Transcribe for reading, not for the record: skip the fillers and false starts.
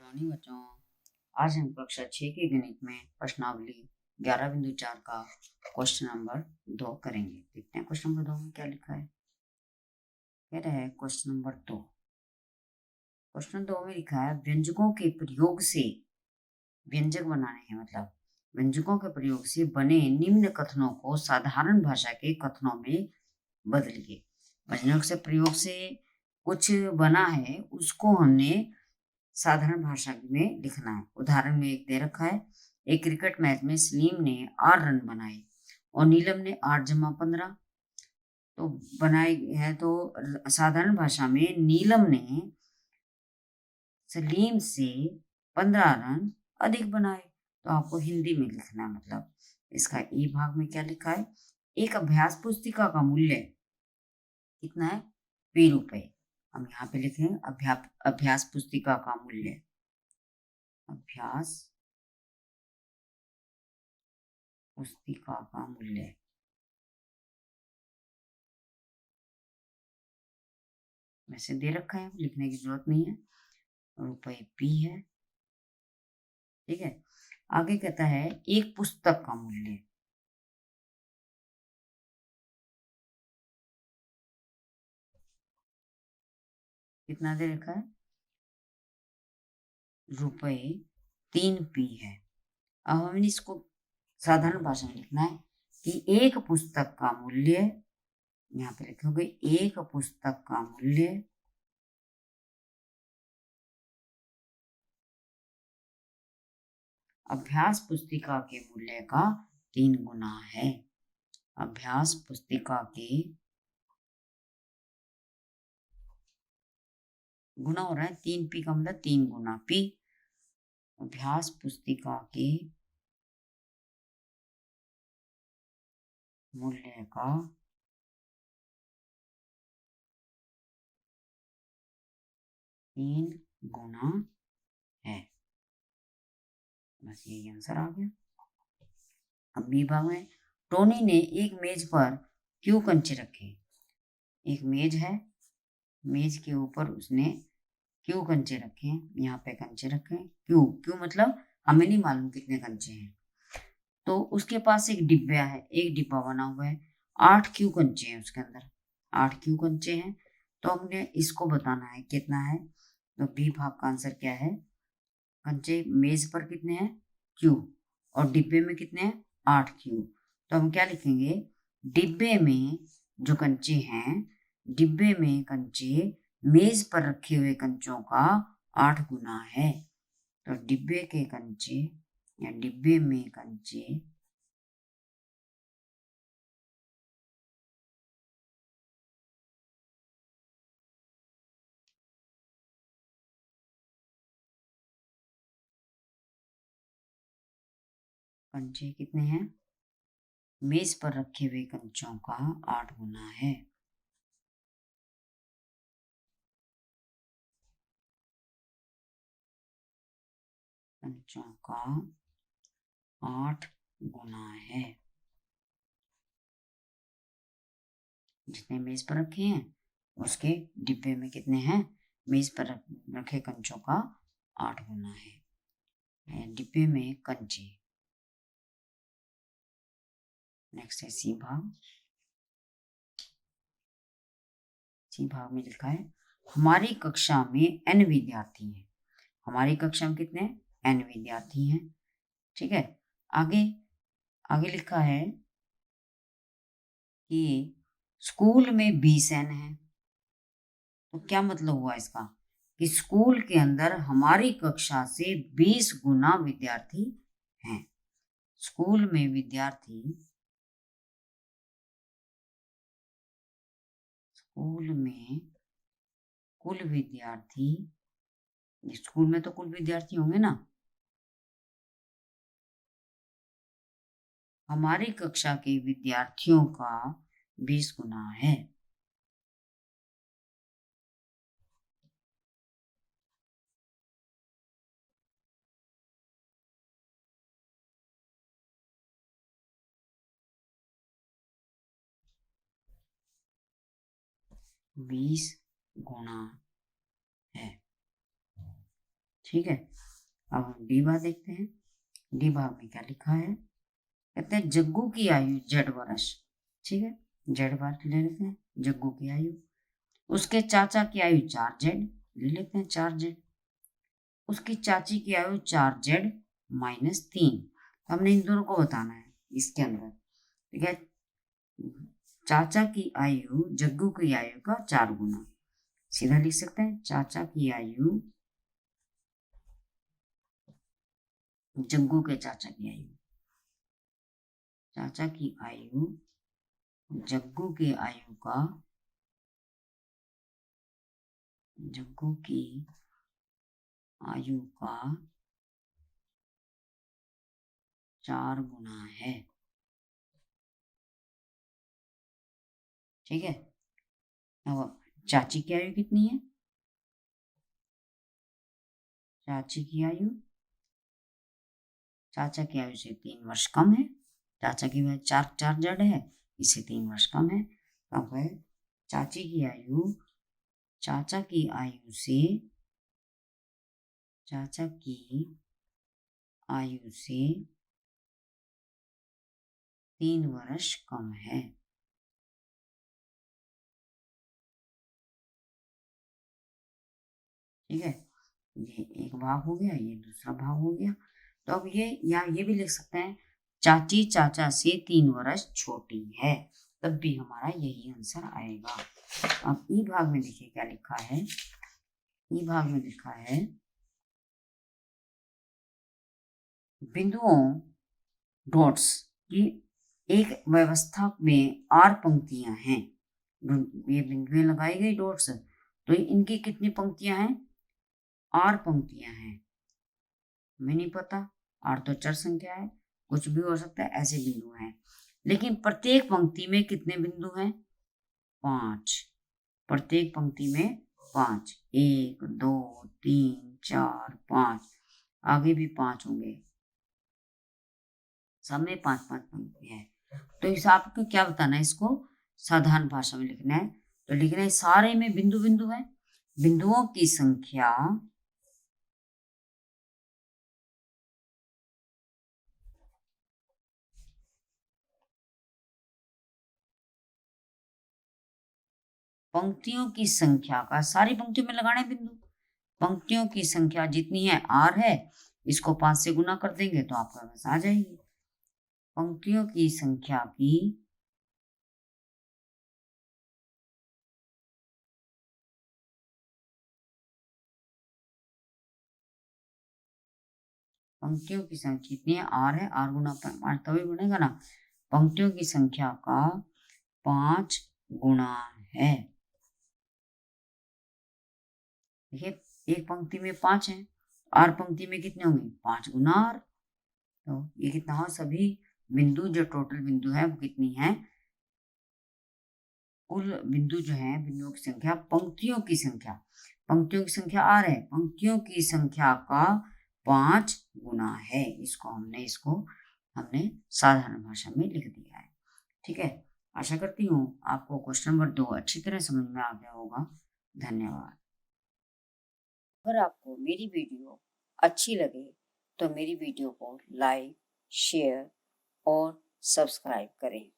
Morning बच्चों। आज हम कक्षा 6 के गणित में प्रश्नावली 11.4 का क्वेश्चन नंबर 2 करेंगे। देखते हैं क्वेश्चन नंबर 2 में क्या लिखा है। कह रहा है क्वेश्चन नंबर 2। क्वेश्चन 2 में लिखा है व्यंजकों के प्रयोग से व्यंजक बनाने हैं, मतलब व्यंजकों के प्रयोग से बने निम्न कथनों को साधारण भाषा के कथनों में बदलिए। व्यंजक से प्रयोग से कुछ बना है, उसको हमने साधारण भाषा में लिखना है। उदाहरण में एक दे रखा है, एक क्रिकेट मैच में सलीम ने 8 रन बनाए और नीलम ने 8+15 तो बनाए हैं। तो साधारण भाषा में नीलम ने सलीम से 15 रन अधिक बनाए। तो आपको हिंदी में लिखना है, मतलब इसका ई भाग में क्या लिखा है। एक अभ्यास पुस्तिका का मूल्य कितना है, 20 रुपए। हम यहाँ पे लिखेंगे अभ्यास पुस्तिका का मूल्य, अभ्यास पुस्तिका का मूल्य वैसे दे रखा है, लिखने की जरूरत नहीं है। रुपए पी है, ठीक है। आगे कहता है एक पुस्तक का मूल्य, कितना दे रखा है, रुपए 3p है। अब हमें इसको साधारण भाषा में लिखना है कि एक पुस्तक का मूल्य, यहाँ पे लिखोगे एक पुस्तक का मूल्य अभ्यास पुस्तिका के मूल्य का 3 गुना है। अभ्यास पुस्तिका के गुना हो रहा है, 3p का मतलब 3 गुना p। अभ्यास पुस्तिका के मूल्य का 3 गुना है। बस यही आंसर आ गया। अब बी भाग में, टोनी ने एक मेज पर क्यों कंचे रखे। एक मेज है, मेज के ऊपर उसने क्यों कंचे रखे हैं, यहाँ पे कंचे रखे हैं। क्यों क्यों मतलब हमें नहीं मालूम कितने कंचे हैं। तो उसके पास एक डिब्बा है, एक डिब्बा बना हुआ है, 8 क्यों कंचे हैं उसके अंदर, 8 क्यों कंचे हैं। तो हमने इसको बताना है कितना है। तो बी भाग का आंसर क्या है, कंचे मेज पर कितने हैं, क्यू, और डिब्बे में कितने हैं, 8 क्यू। तो हम क्या लिखेंगे, डिब्बे में जो कंचे हैं, डिब्बे में कंचे मेज पर रखे हुए कंचों का 8 गुना है। तो डिब्बे के कंचे या डिब्बे में कंचे कंचे कितने हैं, मेज पर रखे हुए कंचों का 8 गुना है। कंचों का 8 गुना है। जितने मेज पर रखे हैं उसके डिब्बे में कितने हैं, मेज पर रखे कंचों का 8 गुना है। डिब्बे में कंचे। नेक्स्ट है सी भाग। सी भाग में लिखा है हमारी कक्षा में n विद्यार्थी हैं। हमारी कक्षा में कितने n विद्यार्थी हैं, ठीक है। आगे आगे लिखा है कि स्कूल में 20 n है। तो क्या मतलब हुआ इसका, कि स्कूल के अंदर हमारी कक्षा से 20 गुना विद्यार्थी हैं। स्कूल में विद्यार्थी, स्कूल में कुल विद्यार्थी, स्कूल में तो कुल विद्यार्थी होंगे ना, हमारी कक्षा के विद्यार्थियों का 20 गुना है। बीस गुना है, ठीक है, अब हम डी भाग देखते हैं। डी भाग में क्या लिखा है, कहते हैं जग्गू की आयु Z वर्ष। ठीक है, Z वर्ष ले लेते हैं, जग्गू की आयु। उसके चाचा की आयु 4Z ले लेते हैं, 4Z। उसकी चाची की आयु 4Z माइनस 3। हमने इन दोनों को बताना है इसके अंदर। ठीक है, चाचा की आयु जग्गू की आयु का 4 गुना। सीधा लिख सकते हैं, चाचा की आयु जग्गू के चाचा की आयु, चाचा की आयु जग्गू की आयु का, जग्गू की आयु का 4 गुना है। ठीक है, अब चाची की आयु कितनी है, चाची की आयु चाचा की आयु से 3 वर्ष कम है। चाचा की आयु 4 है, इससे 3 वर्ष कम है। अब है चाची की आयु, चाचा की आयु से, चाचा की आयु से 3 वर्ष कम है। ठीक है, ये एक भाग हो गया, ये दूसरा भाग हो गया। तो अब ये या ये भी लिख सकते हैं, चाची चाचा से 3 वर्ष छोटी है, तब भी हमारा यही आंसर आएगा। अब ई भाग में देखिए क्या लिखा है, ई भाग में लिखा है बिंदुओं डॉट्स की एक व्यवस्था में 8 पंक्तियां हैं। ये बिंदुएं लगाई गई डॉट्स, तो इनकी कितनी पंक्तियां हैं, 8 पंक्तियां हैं। हमें नहीं पता, 8 तो चर संख्या है, कुछ भी हो सकता है, ऐसे बिंदु हैं। लेकिन प्रत्येक पंक्ति में कितने बिंदु हैं, 5। प्रत्येक पंक्ति में 5, 1 2 3 4 5, आगे भी 5 होंगे, सब में 5-5 पंक्ति है। तो इस आपको क्या बताना है, इसको साधारण भाषा में लिखना है। तो लिखना है सारे में बिंदु बिंदु है, बिंदुओं की संख्या पंक्तियों की संख्या का, सारी पंक्तियों में लगाना है बिंदु। पंक्तियों की संख्या जितनी है R है, इसको 5 से गुना कर देंगे तो आपका बस आ जाएगी। पंक्तियों की संख्या की पंक्तियों की संख्या कितनी है, R है, R गुना 5 तभी बनेगा ना। पंक्तियों की संख्या का 5 गुना है। देखिए, एक पंक्ति में 5 है, R पंक्ति में कितने होंगे, 5 गुना R। तो ये कितना हो, सभी बिंदु जो टोटल बिंदु है वो कितनी है, कुल बिंदु जो है, बिंदुओं की संख्या, पंक्तियों की संख्या, पंक्तियों की संख्या R है, पंक्तियों की संख्या का 5 गुना है। इसको हमने साधारण भाषा में लिख दिया है। ठीक है, आशा करती हूँ आपको क्वेश्चन नंबर 2 अच्छी तरह समझ में आ गया होगा। धन्यवाद। अगर आपको मेरी वीडियो अच्छी लगे तो मेरी वीडियो को लाइक, शेयर और सब्सक्राइब करें।